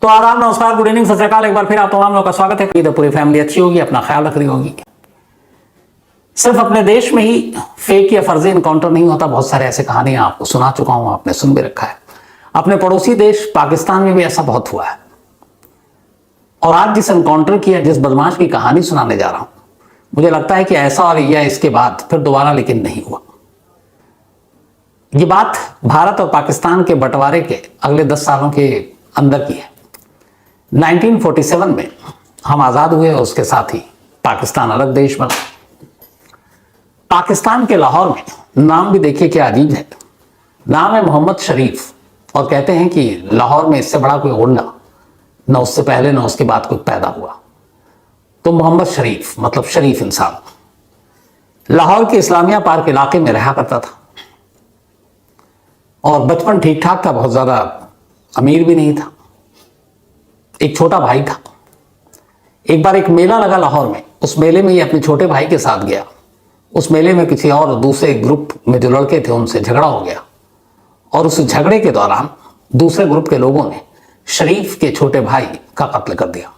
तो आदाब, नमस्कार, गुड इवनिंग, सत श्री अकाल। एक बार फिर आप तमाम लोगों का स्वागत है। तो पूरी फैमिली अच्छी होगी, अपना ख्याल रख रही होगी। सिर्फ अपने देश में ही फेक या फर्जी इनकाउंटर नहीं होता, बहुत सारे ऐसे कहानियां आपको सुना चुका हूं, आपने सुन भी रखा है। अपने पड़ोसी देश पाकिस्तान में भी ऐसा बहुत हुआ है। और आज जिस एनकाउंटर की या जिस बदमाश की कहानी सुनाने जा रहा हूं, मुझे लगता है कि ऐसा और या इसके बाद फिर दोबारा लेकिन नहीं हुआ। ये बात भारत और पाकिस्तान के बंटवारे के अगले 10 सालों के अंदर की है। 1947 में हम आजाद हुए और उसके साथ ही पाकिस्तान अलग देश बना। पाकिस्तान के लाहौर में नाम भी देखिए क्या अजीब है, नाम है मोहम्मद शरीफ। और कहते हैं कि लाहौर में इससे बड़ा कोई गुंडा न उससे पहले न उसके बाद कोई पैदा हुआ। तो मोहम्मद शरीफ मतलब शरीफ इंसान लाहौर के इस्लामिया पार्क इलाके में रहा करता था। और बचपन ठीक ठाक था, बहुत ज्यादा अमीर भी नहीं था। एक छोटा भाई था। एक बार एक मेला लगा लाहौर में, उस मेले में ये अपने छोटे भाई के साथ गया। उस मेले में किसी और दूसरे ग्रुप में जो लड़के थे उनसे झगड़ा हो गया और उस झगड़े के दौरान दूसरे ग्रुप के लोगों ने शरीफ के छोटे भाई का कत्ल कर दिया।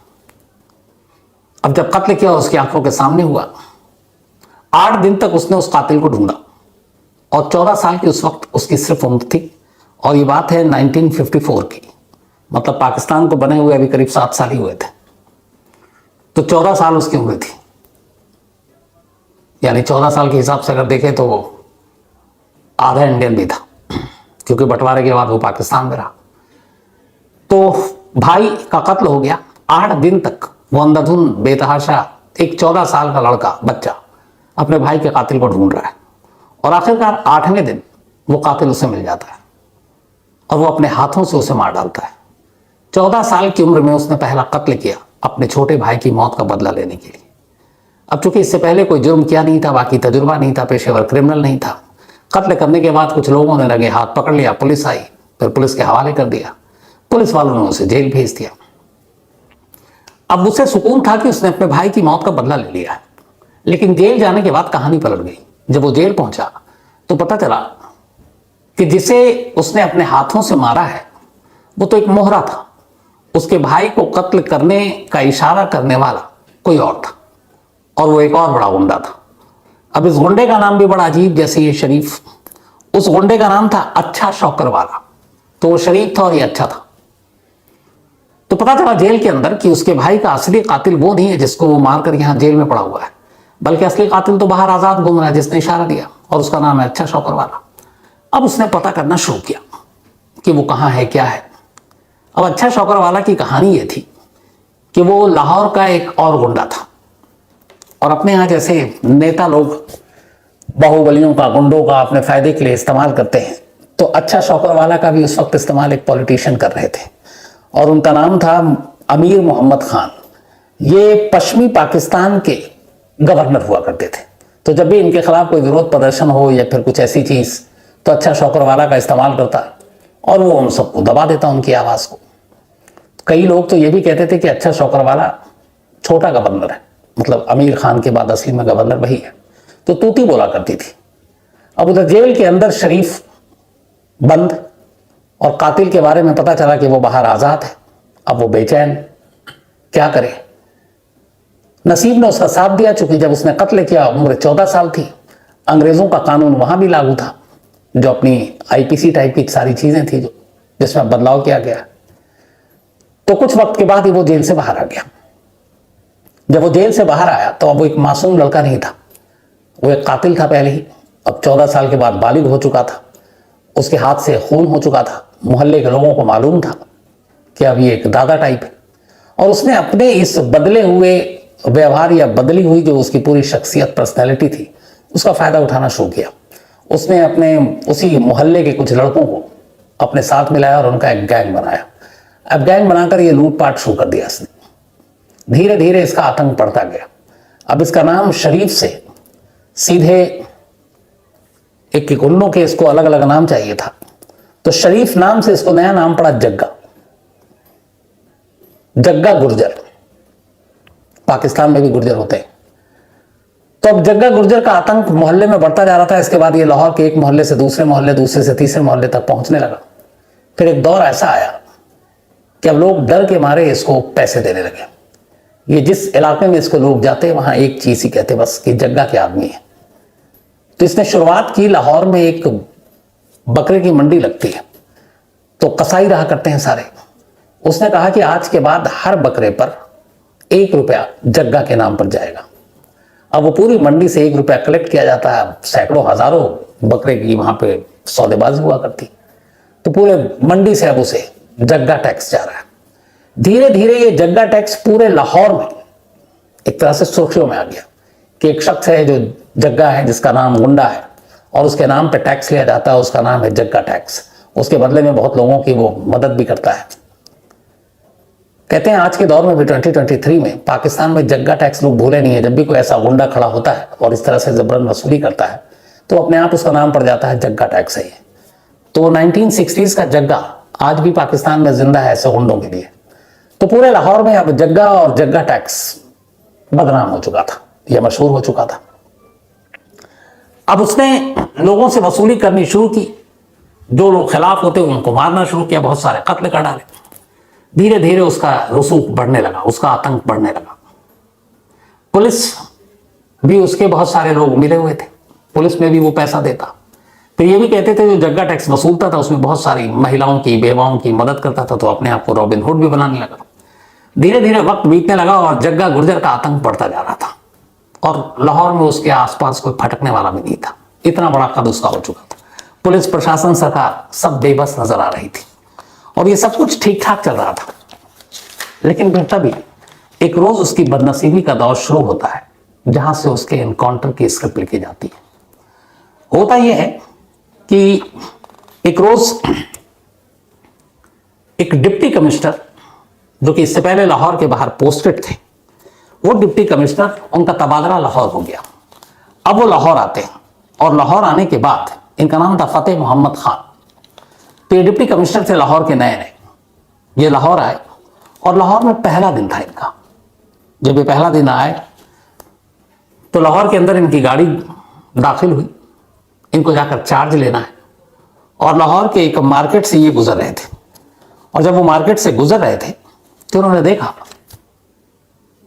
अब जब कत्ल किया उसकी आंखों के सामने हुआ, 8 दिन तक उसने उस कातिल को ढूंढा और 14 साल की उस वक्त उसकी सिर्फ उम्र थी। और ये बात है 1954 की, मतलब पाकिस्तान को बने हुए अभी करीब 7 साल ही हुए थे। तो 14 साल उसकी उम्र थी, यानी 14 साल के हिसाब से अगर देखें तो वो आधा इंडियन भी था, क्योंकि बंटवारे के बाद वो पाकिस्तान में रहा। तो भाई का कत्ल हो गया। 8 दिन तक वो अंधाधुन बेतहाशा एक 14 साल का लड़का बच्चा अपने भाई के कातिल को ढूंढ रहा है। और आखिरकार 8वें दिन वो कातिल उसे मिल जाता है और वो अपने हाथों से उसे मार डालता है। 14 साल की उम्र में उसने पहला कत्ल किया अपने छोटे भाई की मौत का बदला लेने के लिए। अब चूंकि इससे पहले कोई जुर्म किया नहीं था, बाकी तजुर्बा नहीं था, पेशेवर क्रिमिनल नहीं था। कत्ल करने के बाद कुछ लोगों ने लगे हाथ पकड़ लिया, पुलिस आई, फिर पुलिस के हवाले कर दिया। पुलिस वालों ने उसे जेल भेज दिया। अब उसे सुकून था कि उसने अपने भाई की मौत का बदला ले लिया है। लेकिन जेल जाने के बाद कहानी पलट गई। जब वो जेल पहुंचा तो पता चला कि जिसे उसने अपने हाथों से मारा है वो तो एक मोहरा था। उसके भाई को कत्ल करने का इशारा करने वाला कोई और था, और वो एक और बड़ा गुंडा था। अब इस गुंडे का नाम भी बड़ा अजीब, जैसे ये शरीफ। उस गुंडे का नाम था अच्छा शौकर वाला। तो वो शरीफ था और ये अच्छा था। तो पता चला जेल के अंदर कि उसके भाई का असली कातिल वो नहीं है जिसको वो मारकर यहां जेल में पड़ा हुआ है, बल्कि असली कातिल तो बाहर आजाद घूम रहा है जिसने इशारा दिया, और उसका नाम है अच्छा शौकर वाला। अब उसने पता करना शुरू किया कि वो कहां है, क्या है। अब अच्छा शौकर वाला की कहानी ये थी कि वो लाहौर का एक और गुंडा था, और अपने यहाँ जैसे नेता लोग बाहुबलियों का, गुंडों का अपने फायदे के लिए इस्तेमाल करते हैं, तो अच्छा शौकर वाला का भी उस वक्त इस्तेमाल एक पॉलिटिशियन कर रहे थे, और उनका नाम था अमीर मोहम्मद खान। ये पश्चिमी पाकिस्तान के गवर्नर हुआ करते थे। तो जब भी इनके खिलाफ कोई विरोध प्रदर्शन हो या फिर कुछ ऐसी चीज, तो अच्छा शौकर वाला का इस्तेमाल करता और वो उन सबको दबा देता, उनकी आवाज को। कई लोग तो ये भी कहते थे कि अच्छा शौकर वाला छोटा गवर्नर है, मतलब अमीर खान के बाद असली में गवर्नर वही है। तो तूती बोला करती थी। अब उधर जेल के अंदर शरीफ बंद, और कातिल के बारे में पता चला कि वो बाहर आजाद है। अब वो बेचैन, क्या करे। नसीब ने उसका साथ दिया, चूंकि जब उसने कत्ल किया उम्र 14 साल थी। अंग्रेजों का कानून वहां भी लागू था, जो अपनी आईपीसी टाइप की सारी चीजें थी, जो जिसमें बदलाव किया गया। तो कुछ वक्त के बाद ही वो जेल से बाहर आ गया। जब वो जेल से बाहर आया तो अब वो एक मासूम लड़का नहीं था, वो एक कातिल था पहले ही। अब 14 साल के बाद बालिग हो चुका था, उसके हाथ से खून हो चुका था। मोहल्ले के लोगों को मालूम था कि अब ये एक दादा टाइप है, और उसने अपने इस बदले हुए व्यवहार या बदली हुई जो उसकी पूरी शख्सियत, पर्सनैलिटी थी, उसका फायदा उठाना शुरू किया। उसने अपने उसी मोहल्ले के कुछ लड़कों को अपने साथ मिलाया और उनका एक गैंग बनाया। अब गैंग बनाकर ये लूटपाट शुरू कर दिया इसने। धीरे धीरे इसका आतंक बढ़ता गया। अब इसका नाम शरीफ से सीधे एक गुंडों के इसको अलग अलग नाम चाहिए था, तो शरीफ नाम से इसको नया नाम पड़ा जग्गा। जग्गा गुर्जर, पाकिस्तान में भी गुर्जर होते हैं। तो अब जग्गा गुर्जर का आतंक मोहल्ले में बढ़ता जा रहा था। इसके बाद ये लाहौर के एक मोहल्ले से दूसरे मोहल्ले, दूसरे से तीसरे मोहल्ले तक पहुंचने लगा। फिर एक दौर ऐसा आया कि अब लोग डर के मारे इसको पैसे देने लगे। ये जिस इलाके में इसको लोग जाते हैं वहां एक चीज ही कहते बस कि जग्गा के आदमी है। तो इसने शुरुआत की, लाहौर में एक बकरे की मंडी लगती है, तो कसाई रहा करते हैं सारे। उसने कहा कि आज के बाद हर बकरे पर 1 रुपया जग्गा के नाम पर जाएगा। अब वो पूरी मंडी से 1 रुपया कलेक्ट किया जाता है, सैकड़ों हजारों बकरे की वहां पे सौदेबाजी हुआ करती। तो पूरे मंडी से अब उसे जग्गा टैक्स जा रहा है। धीरे धीरे ये जग्गा टैक्स पूरे लाहौर में एक तरह से सुर्खियों में आ गया कि एक शख्स है जो जग्गा है, जिसका नाम गुंडा है, और उसके नाम पे टैक्स लिया जाता है, उसका नाम है जग्गा टैक्स। उसके बदले में बहुत लोगों की वो मदद भी करता है। कहते हैं आज के दौर में भी 2023 में पाकिस्तान में जग्गा टैक्स लोग भूले नहीं है। जब भी कोई ऐसा गुंडा खड़ा होता है और इस तरह से जबरन वसूली करता है तो अपने आप उसका नाम पड़ जाता है जग्गा टैक्स है ये। तो 1960s का जग्गा आज भी पाकिस्तान में जिंदा है ऐसे गुंडों के लिए। तो पूरे लाहौर में अब जग्गा और जग्गा टैक्स बदनाम हो चुका था, यह मशहूर हो चुका था। अब उसने लोगों से वसूली करनी शुरू की, जो लोग खिलाफ होते उनको मारना शुरू किया, बहुत सारे कत्ल कर डाले। धीरे धीरे उसका रसूख बढ़ने लगा, उसका आतंक बढ़ने लगा। पुलिस भी उसके बहुत सारे लोग मिले हुए थे, पुलिस में भी वो पैसा देता। फिर ये भी कहते थे जो जग्गा टैक्स वसूलता था उसमें बहुत सारी महिलाओं की, बेवाओं की मदद करता था, तो अपने आप को रॉबिन हुड भी बनाने लगा। धीरे धीरे वक्त बीतने लगा और जग्गा गुर्जर का आतंक बढ़ता जा रहा था और लाहौर में उसके आसपास कोई फटकने वाला भी नहीं था। इतना बड़ा कद उसका हो चुका था। पुलिस प्रशासन, सरकार सब बेबस नजर आ रही थी और ये सब कुछ ठीक ठाक चल रहा था। लेकिन फिर तभी एक रोज उसकी बदनसीबी का दौर शुरू होता है जहां से उसके एनकाउंटर की स्क्रिप्ट लिखी जाती है। होता यह है कि एक रोज एक डिप्टी कमिश्नर, जो कि इससे पहले लाहौर के बाहर पोस्टेड थे, वो डिप्टी कमिश्नर, उनका तबादला लाहौर हो गया। अब वो लाहौर आते हैं और लाहौर आने के बाद इनका नाम था फतेह मोहम्मद खान। तो ये डिप्टी कमिश्नर थे लाहौर के नए नए। ये लाहौर आए और लाहौर में पहला दिन था इनका। जब ये पहला दिन आए तो लाहौर के अंदर इनकी गाड़ी दाखिल हुई। इनको जाकर चार्ज लेना है और लाहौर के एक मार्केट से ये गुजर रहे थे। और जब वो मार्केट से गुजर रहे थे तो उन्होंने देखा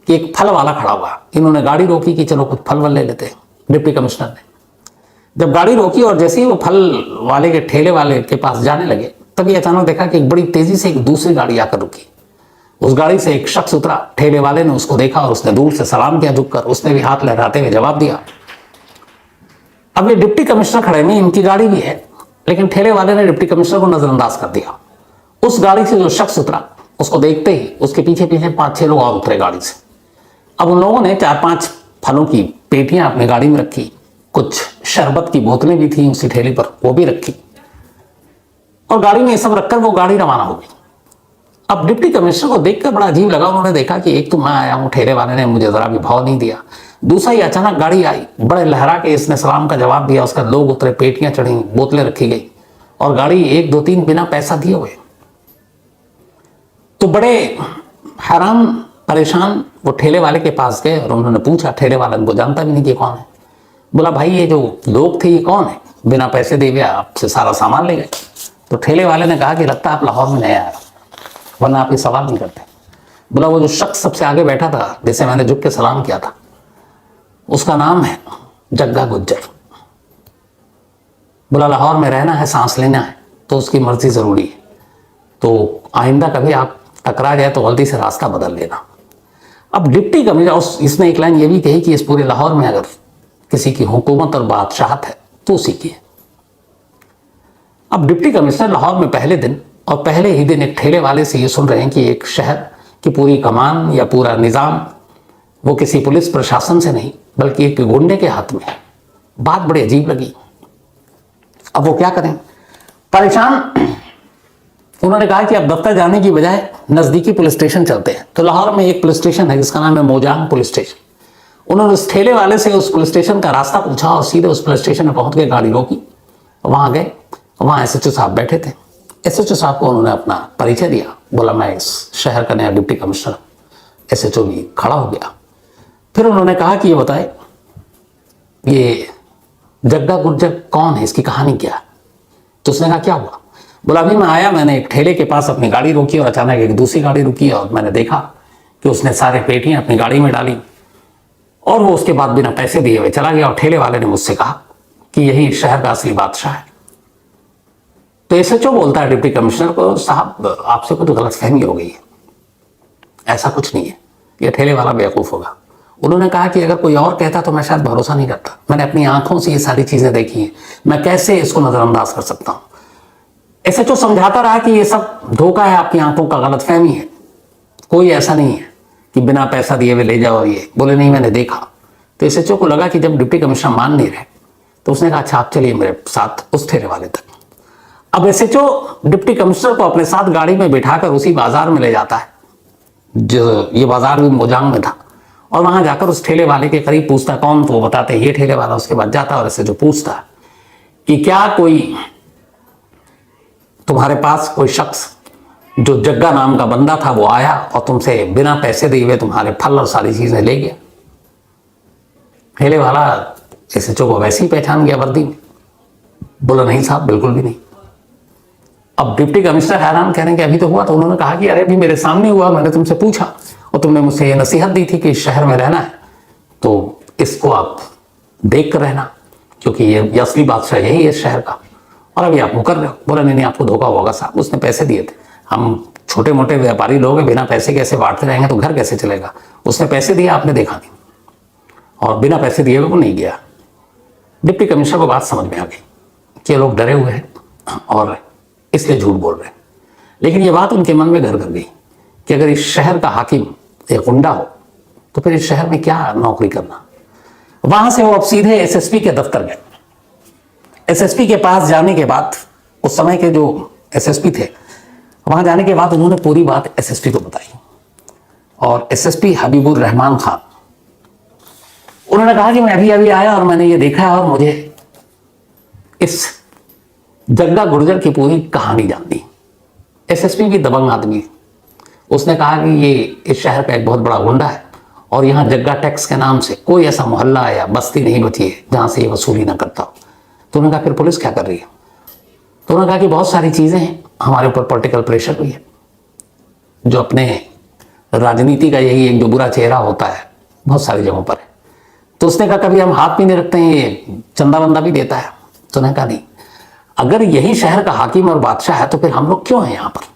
कि एक फल वाला खड़ा हुआ। इन्होंने गाड़ी रोकी कि चलो कुछ फल वल ले लेते हैं। डिप्टी कमिश्नर ने जब गाड़ी रोकी और जैसे ही वो फल वाले के ठेले वाले के पास जाने लगे, तभी अचानक देखा कि एक बड़ी तेजी से एक दूसरी गाड़ी आकर रुकी। उस गाड़ी से एक शख्स उतरा। ठेले वाले ने उसको देखा और उसने दूर से सलाम किया झुककर। उसने भी हाथ लहराते हुए जवाब दिया। अब ये डिप्टी कमिश्नर खड़े में, इनकी गाड़ी भी है, लेकिन ठेले वाले ने डिप्टी कमिश्नर को नजरअंदाज कर दिया। उस गाड़ी से जो शख्स उतरा उसको देखते ही उसके पीछे पीछे 5-6 लोग और उतरे गाड़ी से। अब उन लोगों ने 4-5 फलों की पेटियां अपने गाड़ी में रखी, कुछ शरबत की बोतलें भी थी उसी ठेले पर, वो भी रखी और गाड़ी में ये सब रखकर वो गाड़ी रवाना हो गई। अब डिप्टी कमिश्नर को देखकर बड़ा अजीब लगा। उन्होंने देखा कि एक तो मैं आया हूं, ठेले वाले ने मुझे जरा भी भाव नहीं दिया, दूसरा ही अचानक गाड़ी आई, बड़े लहरा के इसने सलाम का जवाब दिया, उसका लोग उतरे, पेटियां चढ़ी, बोतलें रखी गई और गाड़ी 1-2-3 बिना पैसा दिए हुए। तो बड़े हैरान परेशान वो ठेले वाले के पास गए और उन्होंने पूछा। ठेले वाला उनको जानता भी नहीं कि कौन है। बोला भाई ये जो लोग थे ये कौन है, बिना पैसे दे गया आपसे सारा सामान ले गए। तो ठेले वाले ने कहा कि लगता है आप लाहौर में नए आए, वरना आप ये सवाल नहीं करते। बोला वो जो शख्स सबसे आगे बैठा था जिसे मैंने झुक के सलाम किया था, उसका नाम है जग्गा गुज्जर। बोला लाहौर में रहना है, सांस लेना है तो उसकी मर्जी जरूरी है, तो आइंदा कभी आप टकरा जाए तो गलती से रास्ता बदल लेना। अब डिप्टी कमिश्नर, इसने एक लाइन ये भी कही कि इस पूरे लाहौर में अगर किसी की हुकूमत और बादशाहत है तो उसी की है। अब डिप्टी कमिश्नर लाहौर में पहले दिन और पहले ही दिन एक ठेले वाले से ये सुन रहे हैं कि एक शहर की पूरी कमान या पूरा निज़ाम वो किसी पुलिस प्रशासन से नहीं बल्कि एक गुंडे के हाथ में है। बात बड़ी अजीब लगी। अब वो क्या करें, परेशान। उन्होंने कहा कि अब दफ्तर जाने की बजाय नज़दीकी पुलिस स्टेशन चलते हैं। तो लाहौर में एक पुलिस स्टेशन है जिसका नाम है मोजांग पुलिस स्टेशन। उन्होंने उस ठेले वाले से उस पुलिस स्टेशन का रास्ता पूछा और सीधे उस पुलिस स्टेशन में पहुंच के गाड़ी रोकी। वहां गए, वहां एसएचओ साहब बैठे थे। एसएचओ साहब को उन्होंने अपना परिचय दिया। बोला मैं इस शहर का नया डिप्टी कमिश्नर। एसएचओ भी खड़ा हो गया। फिर उन्होंने कहा कि ये बताए ये जग्गा गुर्जर कौन है, इसकी कहानी क्या है। तो उसने कहा क्या हुआ। बोला अभी मैं आया, मैंने एक ठेले के पास अपनी गाड़ी रोकी और अचानक एक दूसरी गाड़ी रुकी और मैंने देखा कि उसने सारे पेटियां अपनी गाड़ी में डाली और वो उसके बाद बिना पैसे दिए हुए चला गया। और ठेले वाले ने मुझसे कहा कि यही शहर का असली बादशाह है। तो एसएचओ बोलता है डिप्टी कमिश्नर को, साहब आपसे को तो गलतफहमी हो गई है, ऐसा कुछ नहीं है, ये ठेले वाला बेवकूफ होगा। उन्होंने कहा कि अगर कोई और कहता तो मैं शायद भरोसा नहीं करता, मैंने अपनी आंखों से ये सारी चीजें देखी हैं, मैं कैसे इसको नजरअंदाज कर सकता हूं। एसएचओ समझाता रहा कि ये सब धोखा है, आपकी आंखों का गलतफहमी है, कोई ऐसा नहीं है कि बिना पैसा दिए हुए ले जाओ। ये बोले नहीं मैंने देखा। तो एसएचओ को लगा कि जब डिप्टी कमिश्नर मान नहीं रहे तो उसने कहा अच्छा आप चलिए मेरे साथ उस ठेले वाले तक। अब एसएचओ डिप्टी कमिश्नर को अपने साथ गाड़ी में बिठाकर उसी बाजार में ले जाता है, जो ये बाजार भी मोजांग में था, और वहां जाकर उस ठेले वाले के करीब पूछता कौन, तो वो बताते ये ठेले वाला। उसके बाद जाता और एसएचओ पूछता कि क्या कोई तुम्हारे पास कोई शख्स जो जग्गा नाम का बंदा था वो आया और तुमसे बिना पैसे दिए हुए तुम्हारे फल और सारी चीजें ले गया। ठेले वाला एसएचओ को वैसे ही पहचान गया वर्दी में, बोला नहीं साहब बिल्कुल भी नहीं। अब डिप्टी कमिश्नर हैरान कह रहे हैं कि अभी तो हुआ। तो उन्होंने कहा कि अरे अभी मेरे सामने हुआ, मैंने तुमसे पूछा और तुमने मुझसे ये नसीहत दी थी कि इस शहर में रहना है तो इसको आप देख कर रहना, क्योंकि ये असली बादशाह यही है इस शहर का, और अभी आप मुकर रहे हो। बोला नहीं आपको धोखा होगा साहब, उसने पैसे दिए थे, हम छोटे मोटे व्यापारी लोग हैं, बिना पैसे कैसे बांटते रहेंगे तो घर कैसे चलेगा। उसने पैसे दिए, आपने देखा नहीं, और बिना पैसे दिए हुए वो नहीं गया। डिप्टी कमिश्नर को बात समझ में आ गई कि ये लोग डरे हुए हैं और इसलिए झूठ बोल रहे हैं। लेकिन ये बात उनके मन में घर कर गई कि अगर इस शहर का हाकिम एक गुंडा हो तो फिर इस शहर में क्या नौकरी करना। वहां से वो अब सीधे एसएसपी के दफ्तर गए। एसएसपी के पास जाने के बाद, उस समय के जो एसएसपी थे, वहां जाने के बाद उन्होंने पूरी बात एसएसपी को बताई। और एसएसपी हबीबुर रहमान खान, उन्होंने कहा कि मैं अभी अभी आया और मैंने ये देखा है और मुझे इस जग्गा गुर्जर की पूरी कहानी जाननी। एसएसपी भी दबंग आदमी, उसने कहा कि ये इस शहर का एक बहुत बड़ा गुंडा है और यहाँ जग्गा टैक्स के नाम से कोई ऐसा मोहल्ला या बस्ती नहीं बची है जहाँ से ये वसूली ना करता हो। तो उन्होंने कहा फिर पुलिस क्या कर रही है। तो उन्होंने कहा कि बहुत सारी चीज़ें हैं, हमारे ऊपर पॉलिटिकल प्रेशर भी है, जो अपने राजनीति का यही एक जो बुरा चेहरा होता है बहुत सारी जगहों पर है। तो उसने कहा कभी हम हाथ भी नहीं रखते हैं, ये चंदा बंदा भी देता है। तो उन्होंने कहा नहीं, अगर यही शहर का हाकिम और बादशाह है तो फिर हम लोग क्यों हैं यहां पर।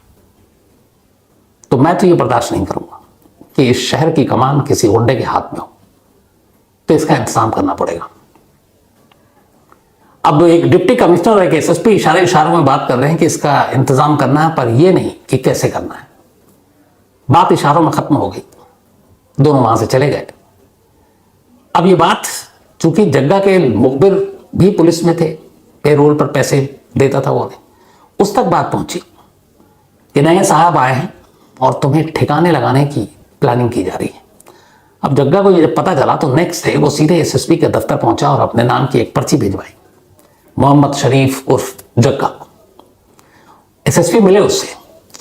तो मैं तो ये बर्दाश्त नहीं करूंगा कि इस शहर की कमान किसी गुंडे के हाथ में हो, तो इसका इंतजाम करना पड़ेगा। अब एक डिप्टी कमिश्नर और एक एसएसपी इशारों में बात कर रहे हैं कि इसका इंतजाम करना है, पर यह नहीं कि कैसे करना है। बात इशारों में खत्म हो गई, दोनों वहां से चले गए। अब ये बात, चूंकि जग्गा के मुखबिर भी पुलिस में थे, पेरोल पर पैसे देता था वो, उस तक बात पहुंची कि नए साहब आए हैं और तुम्हें ठिकाने लगाने की प्लानिंग की जा रही है। अब जग्गा को ये जब पता चला तो नेक्स्ट डे वो सीधे एसएसपी के दफ्तर पहुंचा और अपने नाम की एक पर्ची भिजवाई, मोहम्मद शरीफ उर्फ जग्गा। एसएसपी मिले उससे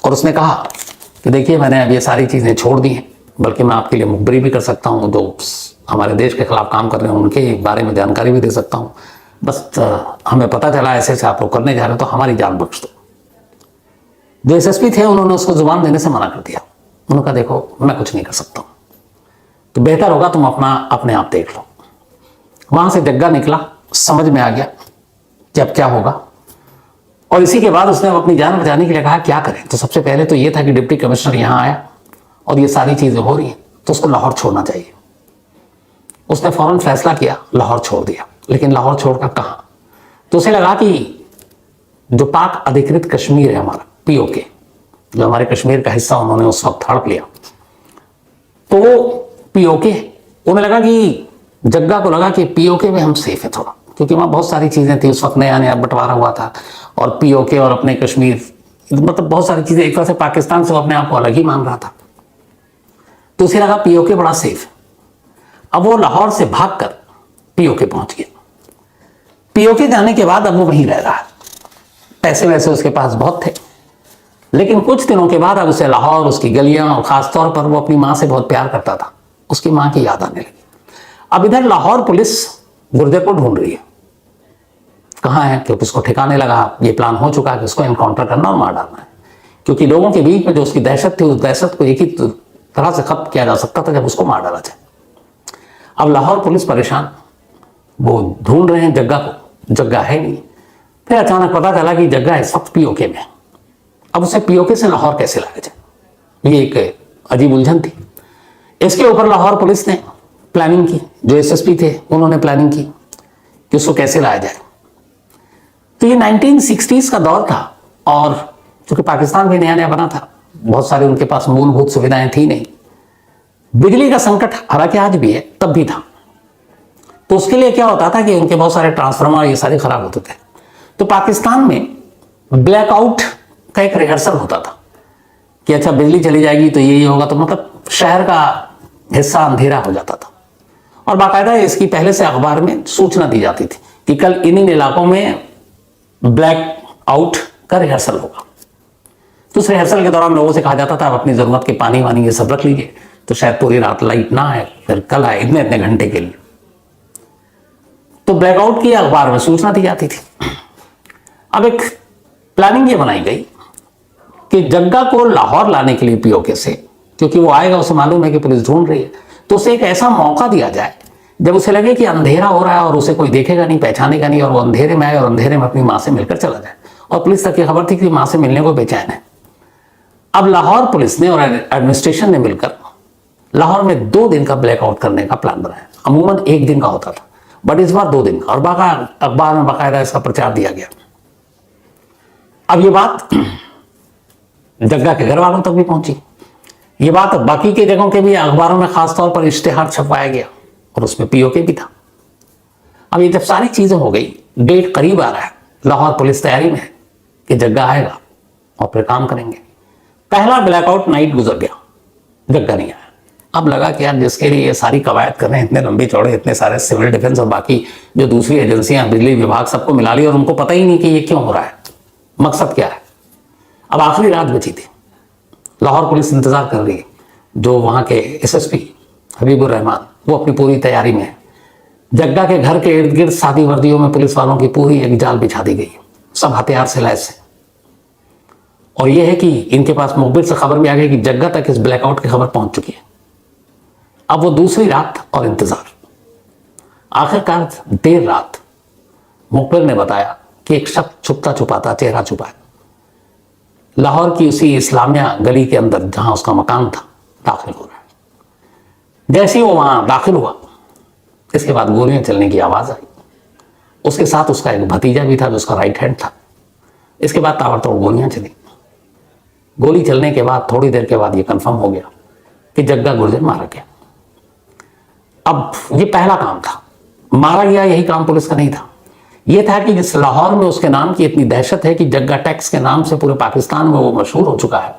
और उसने कहा कि देखिए मैंने अब ये सारी चीज़ें छोड़ दी हैं, बल्कि मैं आपके लिए मुखबरी भी कर सकता हूँ, जो हमारे देश के खिलाफ काम कर रहे हैं उनके बारे में जानकारी भी दे सकता हूँ। बस हमें पता चला ऐसे ऐसे आप लोग करने जा रहे हो तो हमारी जान बख्श दो। जो एसएसपी थे उन्होंने उसको जुबान देने से मना कर दिया। उन्होंने कहा देखो मैं कुछ नहीं कर सकता हूँ, तो बेहतर होगा तुम अपने आप देख लो। वहां से जग्गा निकला, समझ में आ गया कि अब क्या होगा, और इसी के बाद उसने अपनी जान बचाने के लिए कहा क्या करें। तो सबसे पहले तो ये था कि डिप्टी कमिश्नर यहाँ आया और ये सारी चीजें हो रही हैं तो उसको लाहौर छोड़ना चाहिए। उसने फौरन फैसला किया, लाहौर छोड़ दिया। लेकिन लाहौर छोड़कर कहां, तो उसे लगा कि जो पाक अधिकृत कश्मीर है हमारा, पीओके, जो हमारे कश्मीर का हिस्सा उन्होंने उस वक्त हड़प लिया, तो वो पीओके, उन्हें लगा कि जग्गा को लगा कि पीओके में हम सेफ है थोड़ा, क्योंकि वहां बहुत सारी चीजें थी उस वक्त, नया नया बंटवारा हुआ था और पीओके और अपने कश्मीर, मतलब बहुत सारी चीजें, एक तरह से पाकिस्तान से वो अपने आप को अलग ही मान रहा था। तो उसे लगा पीओके बड़ा सेफ है। अब वो लाहौर से भागकर पीओके पहुंच गया। पीओके जाने के बाद अब वो वहीं रह रहा है। पैसे वैसे उसके पास बहुत थे, लेकिन कुछ दिनों के बाद अब उसे लाहौर, उसकी गलियां और खासतौर पर वो अपनी मां से बहुत प्यार करता था, उसकी मां की याद आने लगी। अब इधर लाहौर पुलिस गुर्जर को ढूंढ रही है कहाँ है, क्योंकि उसको ठिकाने लगा, ये प्लान हो चुका है कि उसको एनकाउंटर करना और मार डालना है, क्योंकि लोगों के बीच में जो उसकी दहशत थी, उस दहशत को एक ही तरह से खत्म किया जा सकता था जब उसको मार डाला जाए। अब लाहौर पुलिस परेशान, वो ढूंढ रहे हैं जग्गा को, जग्गा है नहीं। फिर अचानक पता चला कि जग्गा इस वक्त पीओके में। अब उसे पीओके से लाहौर कैसे लाया जाए, ये एक अजीब उलझन थी। इसके ऊपर लाहौर पुलिस ने प्लानिंग की, जो एसएसपी थे उन्होंने प्लानिंग की कि उसको कैसे लाया जाए। तो ये 1960s का दौर था, और चूंकि पाकिस्तान भी नया नया बना था, बहुत सारे उनके पास मूलभूत सुविधाएं थी नहीं, बिजली का संकट हालांकि आज भी है, तब भी था। तो उसके लिए क्या होता था कि उनके बहुत सारे ट्रांसफार्मर ये सारे खराब होते थे। तो पाकिस्तान में ब्लैकआउट का एक रिहर्सल होता था कि अच्छा बिजली चली जाएगी तो ये होगा, तो मतलब शहर का हिस्सा अंधेरा हो जाता था, और बाकायदा इसकी पहले से अखबार में सूचना दी जाती थी कि कल इन इलाकों में ब्लैक आउट का रिहर्सल होगा। तो उस रिहर्सल के दौरान लोगों से कहा जाता था आप अपनी जरूरत के पानी वानी ये सब रख लीजिए, तो शायद पूरी रात लाइट ना आए, फिर कल आए इतने इतने घंटे के लिए। तो ब्लैकआउट की अखबार में सूचना दी जाती थी। अब एक प्लानिंग ये बनाई गई कि जग्गा को लाहौर लाने के लिए पीओके से, क्योंकि वो आएगा, उसे मालूम है कि पुलिस ढूंढ रही है, तो उसे एक ऐसा मौका दिया जाए जब उसे लगे कि अंधेरा हो रहा है और उसे कोई देखेगा नहीं, पहचानेगा नहीं, और वो अंधेरे में आए और अंधेरे में अपनी माँ से मिलकर चला जाए। और पुलिस तक की खबर थी कि माँ से मिलने को बेचैन है। अब लाहौर पुलिस ने और एडमिनिस्ट्रेशन ने मिलकर लाहौर में 2 दिन का ब्लैकआउट करने का प्लान बनाया। अमूमन 1 दिन का होता था, बट इस बार 2 दिन का, और अखबार में बाकायदा इसका प्रचार दिया गया। अब ये बात जग्गा के घर वालों तक भी पहुंची, ये बात बाकी के जगहों के भी अखबारों में खासतौर पर इश्तेहार छपवाया गया, और उसमें पीओके भी था। अब ये जब सारी चीजें हो गई, डेट करीब आ रहा है, लाहौर पुलिस तैयारी में है कि जग्गा आएगा और फिर काम करेंगे। पहला ब्लैकआउट नाइट गुजर गया, जग्गा नहीं आया। अब लगा कि यार जिसके लिए ये सारी कवायद कर रहे हैं, इतने लंबे चौड़े, इतने सारे सिविल डिफेंस और बाकी जो दूसरी एजेंसियां, बिजली विभाग, सबको मिला ली, और उनको पता ही नहीं कि ये क्यों हो रहा है, मकसद क्या है। अब आखिरी रात बची थी, लाहौर पुलिस इंतजार कर रही है। जो वहां के एसएसपी हबीबुर रहमान, वो अपनी पूरी तैयारी में है। जग्गा के घर के इर्द गिर्द सादी वर्दियों में पुलिस वालों की पूरी एक जाल बिछा दी गई, सब हथियार से लैस है। और यह है कि इनके पास मुखबिर से खबर भी आ गई कि जग्गा तक इस ब्लैकआउट की खबर पहुंच चुकी है। अब वो दूसरी रात और इंतजार। आखिरकार देर रात मुखबिर ने बताया कि एक शख्स छुपता छुपाता चेहरा छुपाया लाहौर की उसी इस्लामिया गली के अंदर जहां उसका मकान था, दाखिल हो रहा है। जैसे ही वो वहां दाखिल हुआ, इसके बाद गोलियां चलने की आवाज आई। उसके साथ उसका एक भतीजा भी था जो उसका राइट हैंड था। इसके बाद ताबड़तोड़ गोलियां चली। गोली चलने के बाद थोड़ी देर के बाद ये कंफर्म हो गया कि जग्गा गुर्जर मारा गया। अब ये पहला काम था, मारा गया, यही काम पुलिस का नहीं था। यह था कि जिस लाहौर में उसके नाम की इतनी दहशत है कि जग्गा टैक्स के नाम से पूरे पाकिस्तान में वो मशहूर हो चुका है,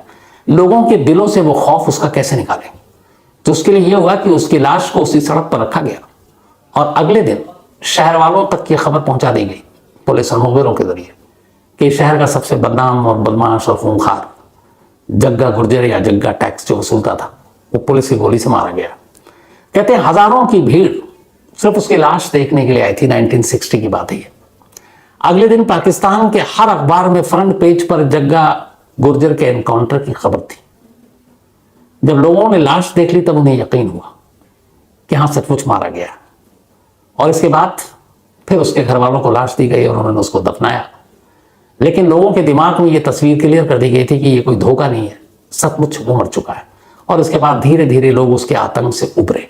लोगों के दिलों से वो खौफ उसका कैसे निकाले। तो उसके लिए यह हुआ कि उसकी लाश को उसी सड़क पर रखा गया, और अगले दिन शहर वालों तक की खबर पहुंचा दी गई पुलिस और मुखबिरों के जरिए कि शहर का सबसे बदनाम और बदमाश और खूंखार जग्गा गुर्जर या जग्गा टैक्स जो वसूलता था, वो पुलिस की गोली से मारा गया। कहते हैं हजारों की भीड़ सिर्फ उसकी लाश देखने के लिए आई थी। 1960 की बात है ये। अगले दिन पाकिस्तान के हर अखबार में फ्रंट पेज पर जग्गा गुर्जर के एनकाउंटर की खबर थी। जब लोगों ने लाश देख ली तब उन्हें यकीन हुआ कि हाँ सचमुच मारा गया। और इसके बाद फिर उसके घर वालों को लाश दी गई और उन्होंने उसको दफनाया। लेकिन लोगों के दिमाग में ये तस्वीर क्लियर कर दी गई थी कि ये कोई धोखा नहीं है, सचमुच वो मर चुका है। और इसके बाद धीरे धीरे लोग उसके आतंक से उभरे।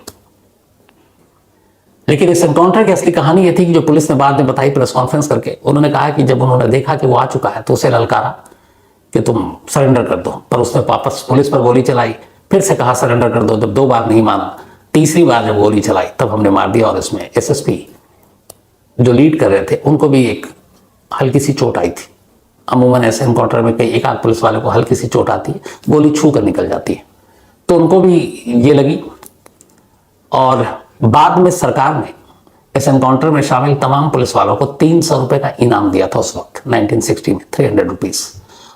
लेकिन इस एनकाउंटर की असली कहानी ये थी कि जो पुलिस ने बाद में बताई प्रेस कॉन्फ्रेंस करके, उन्होंने कहा कि जब उन्होंने देखा कि वो आ चुका है तो उसे ललकारा कि तुम सरेंडर कर दो, पर उसने वापस पुलिस पर गोली चलाई। फिर से कहा सरेंडर कर दो। जब 2 बार नहीं माना, तीसरी बार जब गोली चलाई तब हमने मार दिया। और इसमें एसएसपी जो लीड कर रहे थे उनको भी एक हल्की सी चोट आई थी। अमूमन ऐसे एनकाउंटर में कई एक आध पुलिस वाले को हल्की सी चोट आती है, गोली छू कर निकल जाती है, तो उनको भी ये लगी। और बाद में सरकार ने इस एनकाउंटर में शामिल तमाम पुलिस वालों को 300 रुपए का इनाम दिया था उस वक्त 1960 में, 300 रुपीज।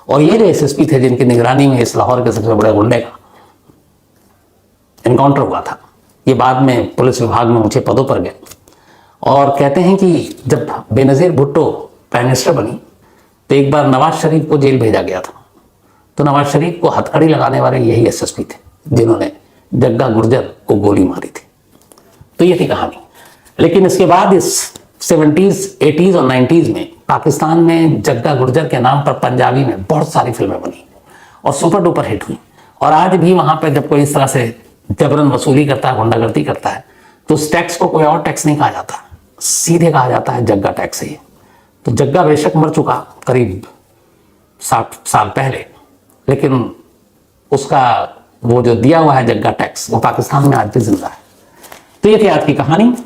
और ये जो एसएसपी थे जिनकी निगरानी में इस लाहौर के सबसे बड़े गुंडे का एनकाउंटर हुआ था, ये बाद में पुलिस विभाग में ऊंचे पदों पर गए। और कहते हैं कि जब बेनजीर भुट्टो प्राइम मिनिस्टर बनी तो एक बार नवाज शरीफ को जेल भेजा गया था। तो नवाज शरीफ को हथकड़ी लगाने वाले यही एसएसपी थे जिन्होंने जग्गा गुर्जर को गोली मारी थी। तो ये थी कहानी। लेकिन इसके बाद इस 70s, 80s और 90s में पाकिस्तान में जग्गा गुर्जर के नाम पर पंजाबी में बहुत सारी फिल्में बनी और सुपर डुपर हिट हुई। और आज भी वहां पर जब कोई इस तरह से जबरन वसूली करता है, गुंडागर्दी करता है, तो उस टैक्स को कोई और टैक्स नहीं कहा जाता, सीधे कहा जाता है जग्गा टैक्स ही। तो जग्गा बेशक मर चुका करीब 60 साल पहले, लेकिन उसका वो जो दिया हुआ है जग्गा टैक्स वो पाकिस्तान में आज भी जिंदा है। तो ये थी आज की कहानी।